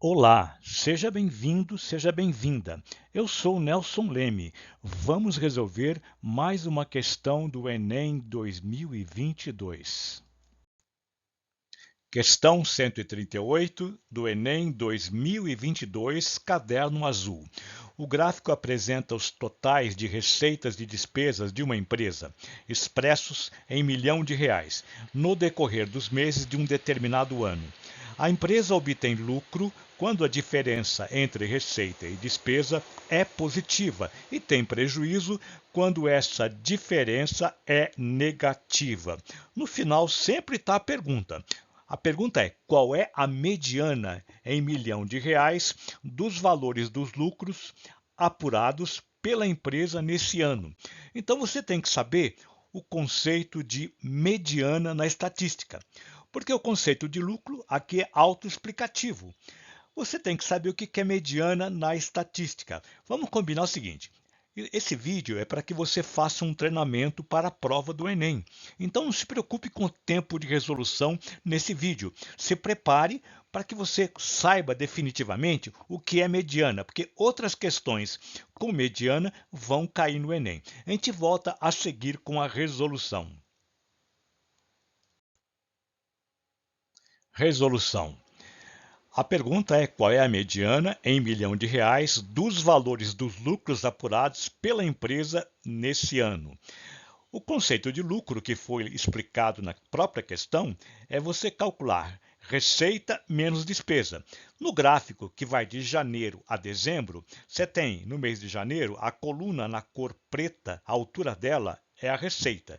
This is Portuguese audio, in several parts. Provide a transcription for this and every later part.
Olá, seja bem-vindo, seja bem-vinda. Eu sou Nelson Leme. Vamos resolver mais uma questão do Enem 2022. Questão 138 do Enem 2022, caderno azul. O gráfico apresenta os totais de receitas e despesas de uma empresa, expressos em milhão de reais, no decorrer dos meses de um determinado ano. A empresa obtém lucro quando a diferença entre receita e despesa é positiva e tem prejuízo quando essa diferença é negativa. No final sempre está a pergunta. A pergunta é: qual é a mediana em milhão de reais dos valores dos lucros apurados pela empresa nesse ano? Então você tem que saber o conceito de mediana na estatística, porque o conceito de lucro aqui é autoexplicativo. Você tem que saber o que é mediana na estatística. Vamos combinar o seguinte: esse vídeo é para que você faça um treinamento para a prova do Enem. Então não se preocupe com o tempo de resolução nesse vídeo. Se prepare para que você saiba definitivamente o que é mediana, porque outras questões com mediana vão cair no Enem. A gente volta a seguir com a resolução. Resolução. A pergunta é: qual é a mediana em milhão de reais dos valores dos lucros apurados pela empresa nesse ano? O conceito de lucro que foi explicado na própria questão é você calcular receita menos despesa. No gráfico que vai de janeiro a dezembro, você tem no mês de janeiro a coluna na cor preta, a altura dela é a receita.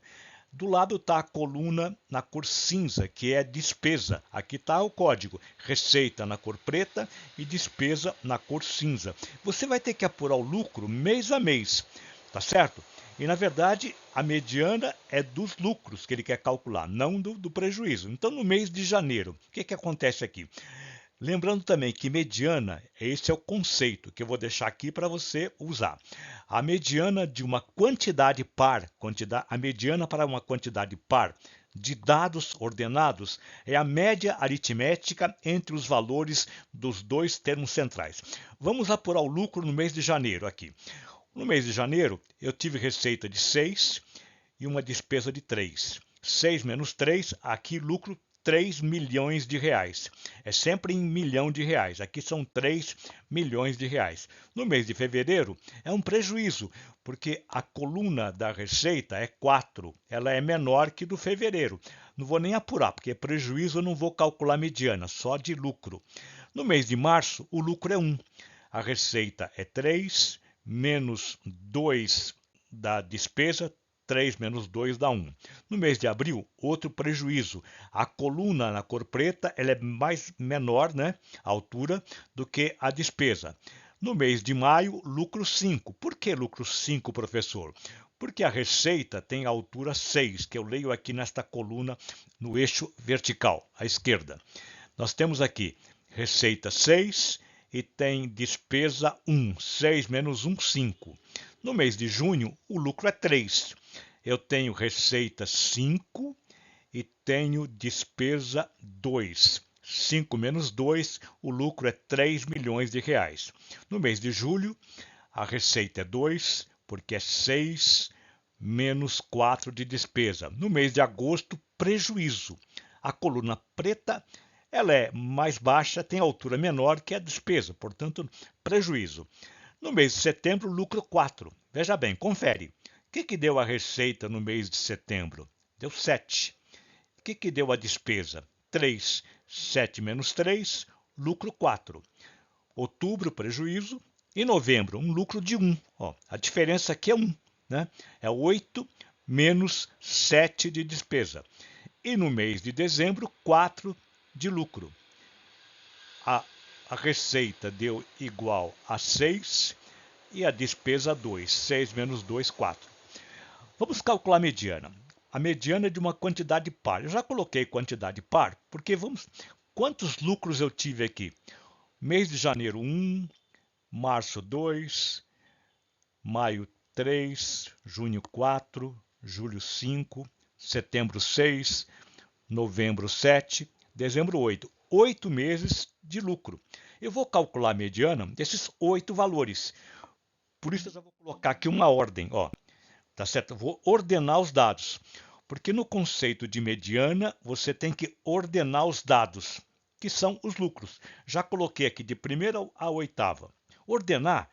Do lado está a coluna na cor cinza, que é despesa. Aqui está o código: receita na cor preta e despesa na cor cinza. Você vai ter que apurar o lucro mês a mês, tá certo? E na verdade a mediana é dos lucros que ele quer calcular, não do prejuízo. Então no mês de janeiro, o que acontece aqui? Lembrando também que mediana, esse é o conceito que eu vou deixar aqui para você usar. A mediana de uma quantidade par, a mediana para uma quantidade par de dados ordenados é a média aritmética entre os valores dos dois termos centrais. Vamos apurar o lucro no mês de janeiro aqui. No mês de janeiro, eu tive receita de 6 e uma despesa de 3. 6 menos 3, aqui lucro 3 milhões de reais. É sempre em milhão de reais. Aqui são 3 milhões de reais. No mês de fevereiro é um prejuízo, porque a coluna da receita é 4. Ela é menor que do fevereiro. Não vou nem apurar, porque prejuízo eu não vou calcular mediana, só de lucro. No mês de março, o lucro é 1. A receita é 3, menos 2 da despesa, 3 menos 2 dá 1. No mês de abril, outro prejuízo. A coluna na cor preta ela é menor, né, a altura, do que a despesa. No mês de maio, lucro 5. Por que lucro 5, professor? Porque a receita tem a altura 6, que eu leio aqui nesta coluna no eixo vertical, à esquerda. Nós temos aqui receita 6 e tem despesa 1. 6 menos 1, 5. No mês de junho, o lucro é 3. Eu tenho receita 5 e tenho despesa 2. 5 menos 2, o lucro é 3 milhões de reais. No mês de julho, a receita é 2, porque é 6 menos 4 de despesa. No mês de agosto, prejuízo. A coluna preta ela é mais baixa, tem altura menor que a despesa, portanto, prejuízo. No mês de setembro, lucro 4. Veja bem, confere. O que deu a receita no mês de setembro? Deu 7. O que deu a despesa? 3. 7 menos 3, lucro 4. Outubro, prejuízo. E novembro, um lucro de 1. Ó, a diferença aqui é 1. Né? É 8 menos 7 de despesa. E no mês de dezembro, 4 de lucro. A receita deu igual a 6 e a despesa 2. 6 menos 2, 4. Vamos calcular a mediana. A mediana é de uma quantidade par. Eu já coloquei quantidade par, porque vamos. Quantos lucros eu tive aqui? Mês de janeiro 1, março 2, maio 3, junho 4, julho 5, setembro 6, novembro 7, dezembro 8. 8 meses de lucro. Eu vou calcular a mediana desses 8 valores. Por isso eu já vou colocar aqui uma ordem, ó. Tá certo? Eu vou ordenar os dados. Porque no conceito de mediana, você tem que ordenar os dados, que são os lucros. Já coloquei aqui de primeira a oitava. Ordenar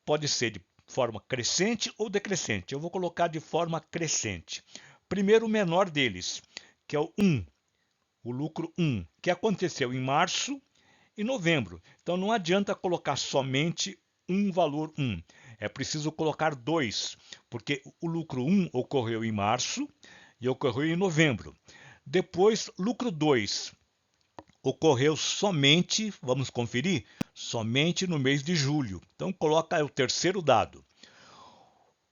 pode ser de forma crescente ou decrescente. Eu vou colocar de forma crescente. Primeiro, o menor deles, que é o 1, o lucro 1, que aconteceu em março e novembro. Então não adianta colocar somente um valor 1. É preciso colocar 2, porque o lucro 1 ocorreu em março e ocorreu em novembro. Depois, lucro 2 ocorreu somente, vamos conferir, somente no mês de julho. Então coloca o terceiro dado.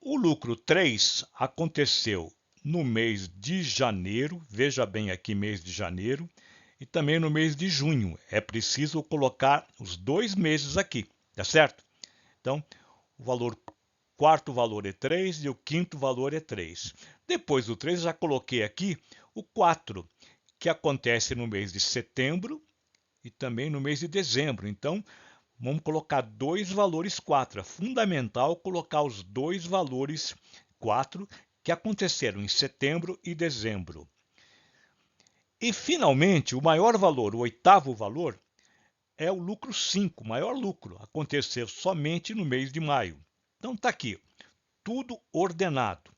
O lucro 3 aconteceu no mês de janeiro, veja bem aqui mês de janeiro, e também no mês de junho. É preciso colocar os 2 meses aqui, tá certo? Então, o quarto valor é 3 e o quinto valor é 3. Depois do 3, já coloquei aqui o 4, que acontece no mês de setembro e também no mês de dezembro. Então, vamos colocar 2 valores 4. É fundamental colocar os 2 valores 4 que aconteceram em setembro e dezembro. E, finalmente, o maior valor, o oitavo valor, é o lucro 5, o maior lucro. Aconteceu somente no mês de maio. Então, está aqui, tudo ordenado.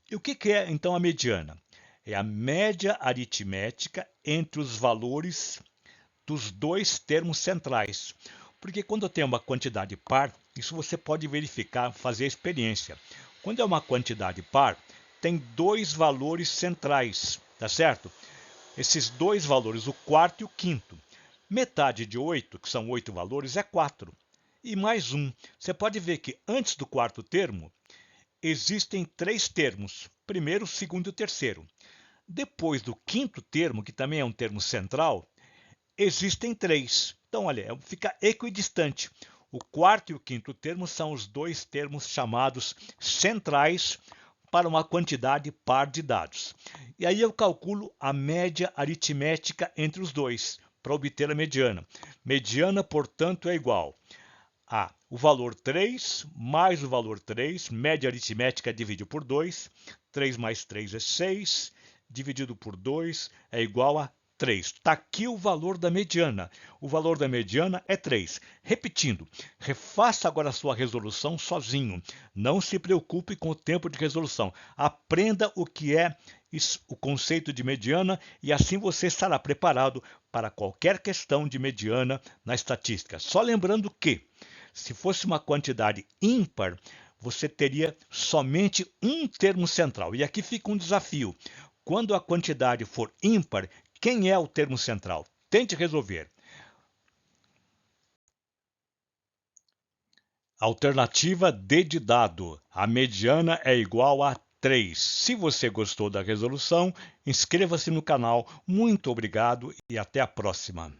E o que é, então, a mediana? É a média aritmética entre os valores dos 2 termos centrais. Porque quando eu tenho uma quantidade par, isso você pode verificar, fazer a experiência. Quando é uma quantidade par, tem 2 valores centrais, tá certo? Esses 2 valores, o quarto e o quinto. Metade de 8, que são 8 valores, é 4. E mais 1. Você pode ver que antes do quarto termo, existem 3 termos, primeiro, segundo e terceiro. Depois do quinto termo, que também é um termo central, existem 3. Então, olha, fica equidistante. O quarto e o quinto termo são os 2 termos chamados centrais para uma quantidade par de dados. E aí eu calculo a média aritmética entre os dois, para obter a mediana. Mediana, portanto, é igual a o valor 3 mais o valor 3, média aritmética dividido por 2, 3 mais 3 é 6, dividido por 2 é igual a 3. Está aqui o valor da mediana. O valor da mediana é 3. Repetindo, refaça agora a sua resolução sozinho. Não se preocupe com o tempo de resolução. Aprenda o que é o conceito de mediana e assim você estará preparado para qualquer questão de mediana na estatística. Só lembrando que, se fosse uma quantidade ímpar, você teria somente um termo central. E aqui fica um desafio. Quando a quantidade for ímpar, quem é o termo central? Tente resolver. Alternativa D de dado. A mediana é igual a 3. Se você gostou da resolução, inscreva-se no canal. Muito obrigado e até a próxima.